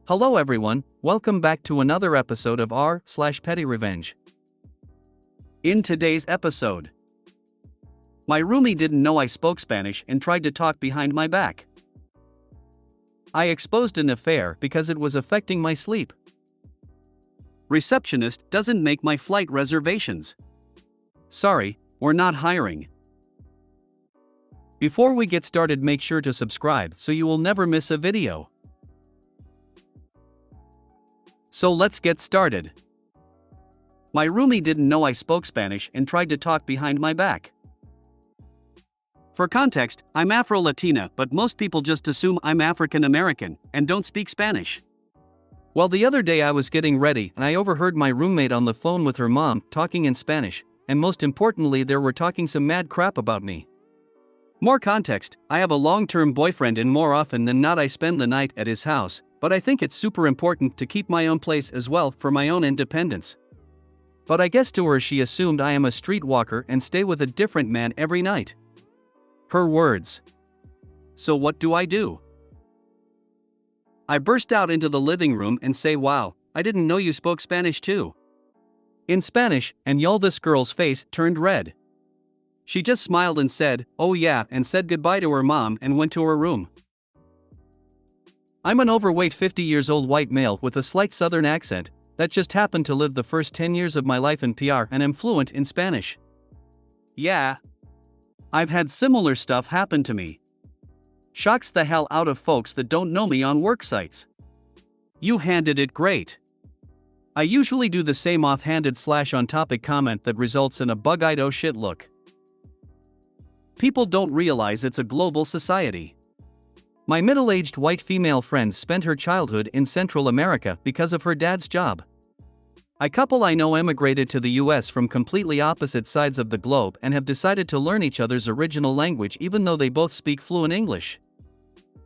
Hello everyone, welcome back to another episode of r/PettyRevenge. In today's episode, my roomie didn't know I spoke Spanish and tried to talk behind my back. I exposed an affair because it was affecting my sleep. Receptionist doesn't make my flight reservations. Sorry, we're not hiring. Before we get started, make sure to subscribe so you will never miss a video. So let's get started. My roomie didn't know I spoke Spanish and tried to talk behind my back. For context, I'm Afro-Latina, but most people just assume I'm African American and don't speak Spanish. Well, the other day I was getting ready and I overheard my roommate on the phone with her mom talking in Spanish, and most importantly, they were talking some mad crap about me. More context, I have a long-term boyfriend and more often than not I spend the night at his house, but I think it's super important to keep my own place as well for my own independence. But I guess to her she assumed I am a streetwalker and stay with a different man every night. Her words. So what do? I burst out into the living room and say, "Wow, I didn't know you spoke Spanish too." In Spanish, and y'all, this girl's face turned red. She just smiled and said, "Oh yeah," and said goodbye to her mom and went to her room. I'm an overweight 50-years-old white male with a slight southern accent that just happened to live the first 10 years of my life in PR and am fluent in Spanish. Yeah. I've had similar stuff happen to me. Shocks the hell out of folks that don't know me on work sites. You handled it great. I usually do the same offhanded / on-topic comment that results in a bug-eyed oh shit look. People don't realize it's a global society. My middle-aged white female friend spent her childhood in Central America because of her dad's job. A couple I know emigrated to the US from completely opposite sides of the globe and have decided to learn each other's original language even though they both speak fluent English.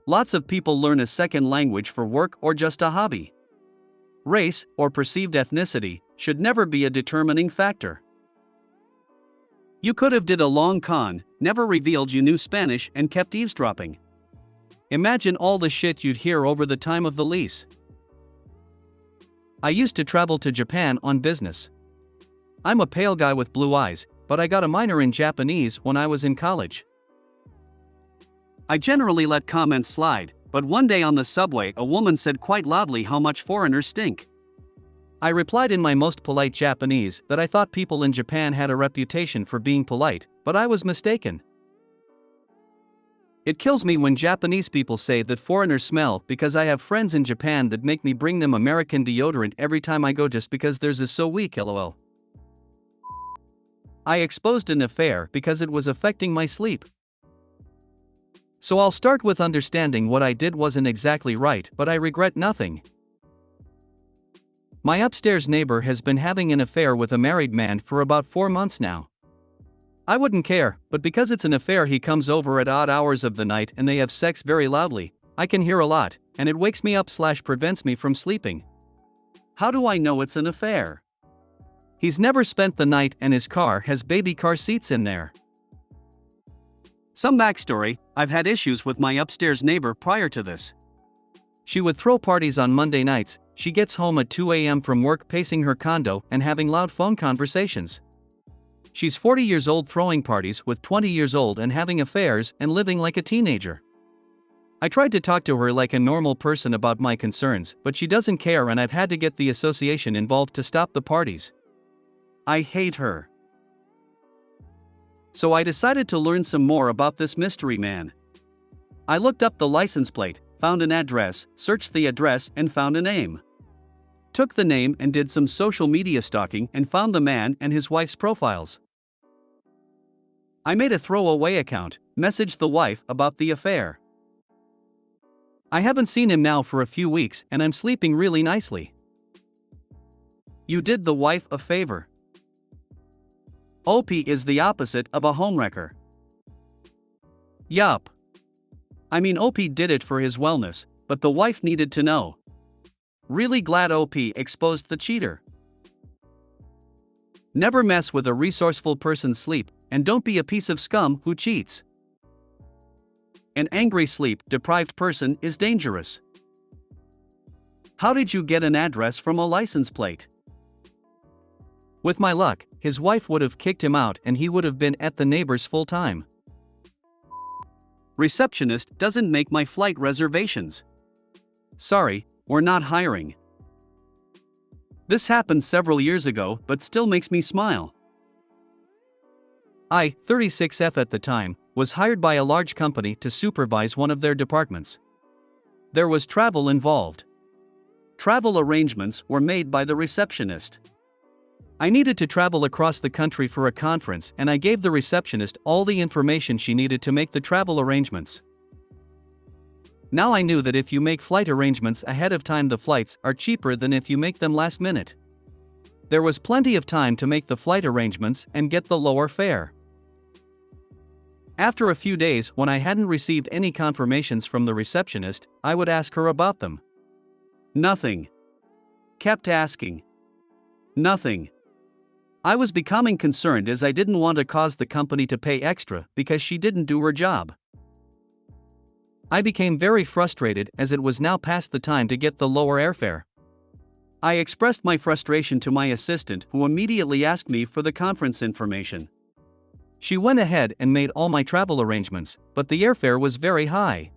Lots of people learn a second language for work or just a hobby. Race, or perceived ethnicity, should never be a determining factor. You could have did a long con, never revealed you knew Spanish and kept eavesdropping. Imagine all the shit you'd hear over the time of the lease. I used to travel to Japan on business. I'm a pale guy with blue eyes, but I got a minor in Japanese when I was in college. I generally let comments slide, but one day on the subway a woman said quite loudly how much foreigners stink. I replied in my most polite Japanese that I thought people in Japan had a reputation for being polite, but I was mistaken. It kills me when Japanese people say that foreigners smell because I have friends in Japan that make me bring them American deodorant every time I go just because theirs is so weak, lol. I exposed an affair because it was affecting my sleep. So I'll start with understanding what I did wasn't exactly right, but I regret nothing. My upstairs neighbor has been having an affair with a married man for about 4 months now. I wouldn't care, but because it's an affair he comes over at odd hours of the night and they have sex very loudly. I can hear a lot, and it wakes me up / prevents me from sleeping. How do I know it's an affair? He's never spent the night and his car has baby car seats in there. Some backstory, I've had issues with my upstairs neighbor prior to this. She would throw parties on Monday nights. She gets home at 2 a.m. from work, pacing her condo and having loud phone conversations. She's 40 years old throwing parties with 20 years old and having affairs and living like a teenager. I tried to talk to her like a normal person about my concerns, but she doesn't care and I've had to get the association involved to stop the parties. I hate her. So I decided to learn some more about this mystery man. I looked up the license plate, found an address, searched the address and found a name. Took the name and did some social media stalking and found the man and his wife's profiles. I made a throwaway account, messaged the wife about the affair. I haven't seen him now for a few weeks and I'm sleeping really nicely. You did the wife a favor. OP is the opposite of a homewrecker. Yup. I mean, OP did it for his wellness, but the wife needed to know. Really glad OP exposed the cheater. Never mess with a resourceful person's sleep, and don't be a piece of scum who cheats. An angry sleep-deprived person is dangerous. How did you get an address from a license plate? With my luck, his wife would have kicked him out and he would have been at the neighbors full time. Receptionist doesn't make my flight reservations. Sorry, we're not hiring. This happened several years ago but still makes me smile. I, 36F at the time, was hired by a large company to supervise one of their departments. There was travel involved. Travel arrangements were made by the receptionist. I needed to travel across the country for a conference and I gave the receptionist all the information she needed to make the travel arrangements. Now I knew that if you make flight arrangements ahead of time, the flights are cheaper than if you make them last minute. There was plenty of time to make the flight arrangements and get the lower fare. After a few days, when I hadn't received any confirmations from the receptionist, I would ask her about them. Nothing. Kept asking. Nothing. I was becoming concerned as I didn't want to cause the company to pay extra because she didn't do her job. I became very frustrated as it was now past the time to get the lower airfare. I expressed my frustration to my assistant, who immediately asked me for the conference information. She went ahead and made all my travel arrangements, but the airfare was very high.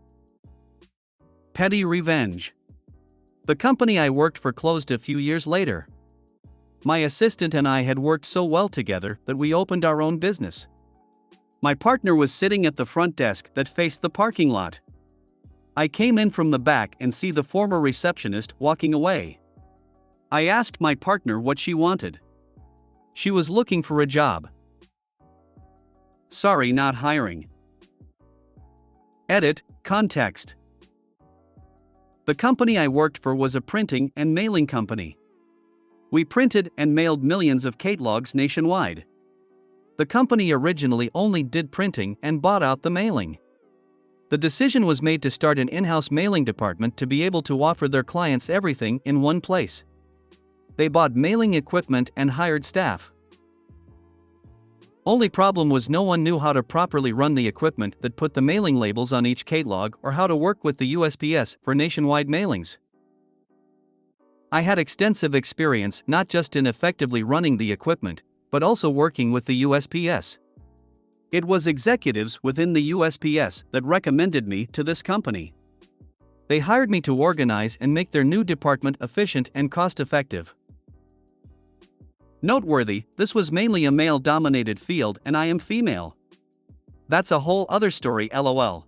PettyRevenge. The company I worked for closed a few years later. My assistant and I had worked so well together that we opened our own business. My partner was sitting at the front desk that faced the parking lot. I came in from the back and see the former receptionist walking away. I asked my partner what she wanted. She was looking for a job. Sorry, not hiring. Edit, context. The company I worked for was a printing and mailing company. We printed and mailed millions of catalogs nationwide. The company originally only did printing and bought out the mailing. The decision was made to start an in-house mailing department to be able to offer their clients everything in one place. They bought mailing equipment and hired staff. Only problem was no one knew how to properly run the equipment that put the mailing labels on each catalog or how to work with the USPS for nationwide mailings. I had extensive experience not just in effectively running the equipment, but also working with the USPS. It was executives within the USPS that recommended me to this company. They hired me to organize and make their new department efficient and cost-effective. Noteworthy, this was mainly a male-dominated field and I am female. That's a whole other story, lol.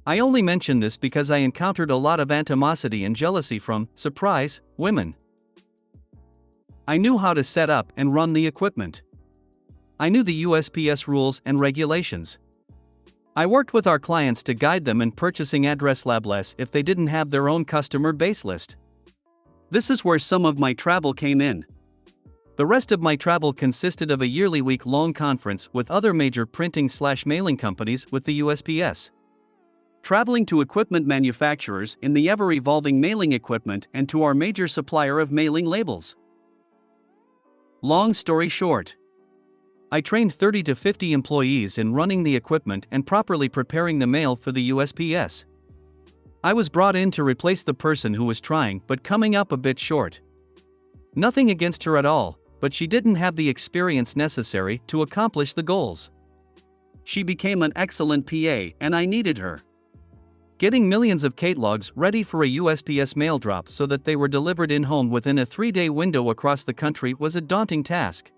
I only mention this because I encountered a lot of animosity and jealousy from, surprise, women. I knew how to set up and run the equipment. I knew the USPS rules and regulations. I worked with our clients to guide them in purchasing address labels if they didn't have their own customer base list. This is where some of my travel came in. The rest of my travel consisted of a yearly week-long conference with other major printing/mailing companies with the USPS. Traveling to equipment manufacturers in the ever-evolving mailing equipment and to our major supplier of mailing labels. Long story short, I trained 30 to 50 employees in running the equipment and properly preparing the mail for the USPS. I was brought in to replace the person who was trying but coming up a bit short. Nothing against her at all, but she didn't have the experience necessary to accomplish the goals. She became an excellent PA and I needed her. Getting millions of catalogs ready for a USPS mail drop so that they were delivered in-home within a 3-day window across the country was a daunting task.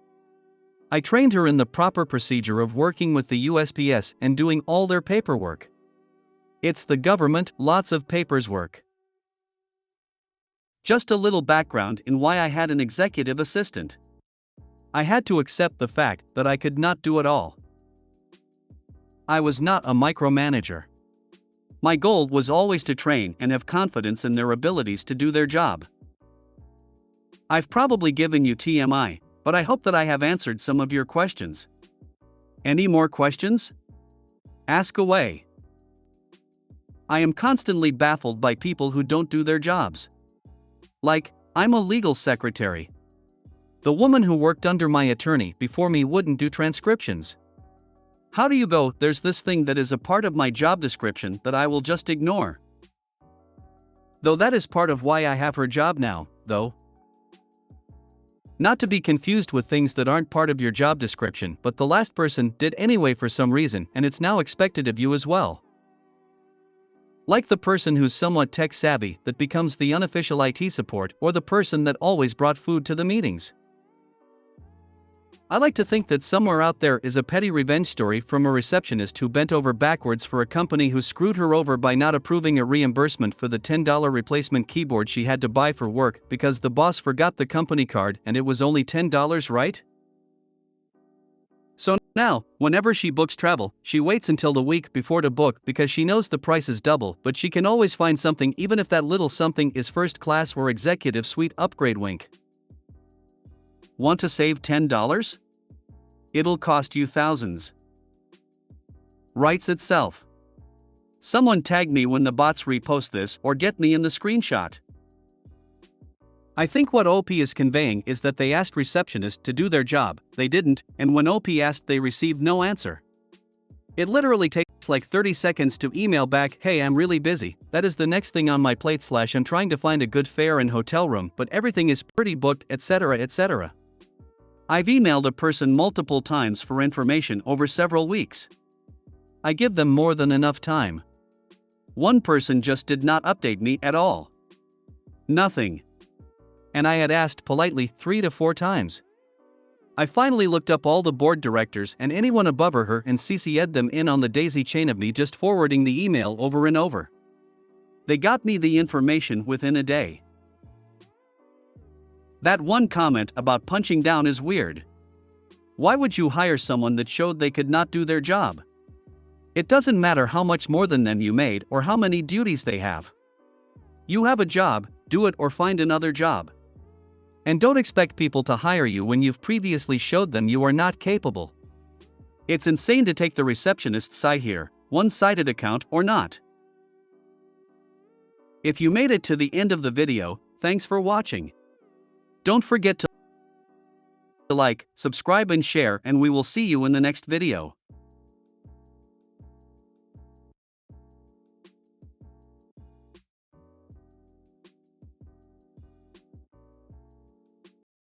I trained her in the proper procedure of working with the USPS and doing all their paperwork. It's the government, lots of papers work. Just a little background in why I had an executive assistant. I had to accept the fact that I could not do it all. I was not a micromanager. My goal was always to train and have confidence in their abilities to do their job. I've probably given you TMI, but I hope that I have answered some of your questions. Any more questions? Ask away. I am constantly baffled by people who don't do their jobs. Like, I'm a legal secretary. The woman who worked under my attorney before me wouldn't do transcriptions. How do you go, there's this thing that is a part of my job description that I will just ignore? Though that is part of why I have her job now, though. Not to be confused with things that aren't part of your job description, but the last person did anyway for some reason, and it's now expected of you as well. Like the person who's somewhat tech savvy that becomes the unofficial IT support, or the person that always brought food to the meetings. I like to think that somewhere out there is a petty revenge story from a receptionist who bent over backwards for a company who screwed her over by not approving a reimbursement for the $10 replacement keyboard she had to buy for work because the boss forgot the company card and it was only $10, right? So now, whenever she books travel, she waits until the week before to book because she knows the price is double, but she can always find something even if that little something is first class or executive suite upgrade. Wink. Want to save $10? It'll cost you thousands. Writes itself. Someone tag me when the bots repost this or get me in the screenshot. I think what OP is conveying is that they asked receptionists to do their job, they didn't, and when OP asked they received no answer. It literally takes like 30 seconds to email back, "Hey, I'm really busy, that is the next thing on my plate / I'm trying to find a good fare and hotel room but everything is pretty booked, etc. etc." I've emailed a person multiple times for information over several weeks. I give them more than enough time. One person just did not update me at all. Nothing. And I had asked politely 3 to 4 times. I finally looked up all the board directors and anyone above her and CC'd them in on the daisy chain of me just forwarding the email over and over. They got me the information within a day. That one comment about punching down is weird. Why would you hire someone that showed they could not do their job? It doesn't matter how much more than them you made or how many duties they have. You have a job, do it or find another job. And don't expect people to hire you when you've previously showed them you are not capable. It's insane to take the receptionist's side here, one-sided account or not. If you made it to the end of the video, thanks for watching. Don't forget to like, subscribe and share, and we will see you in the next video.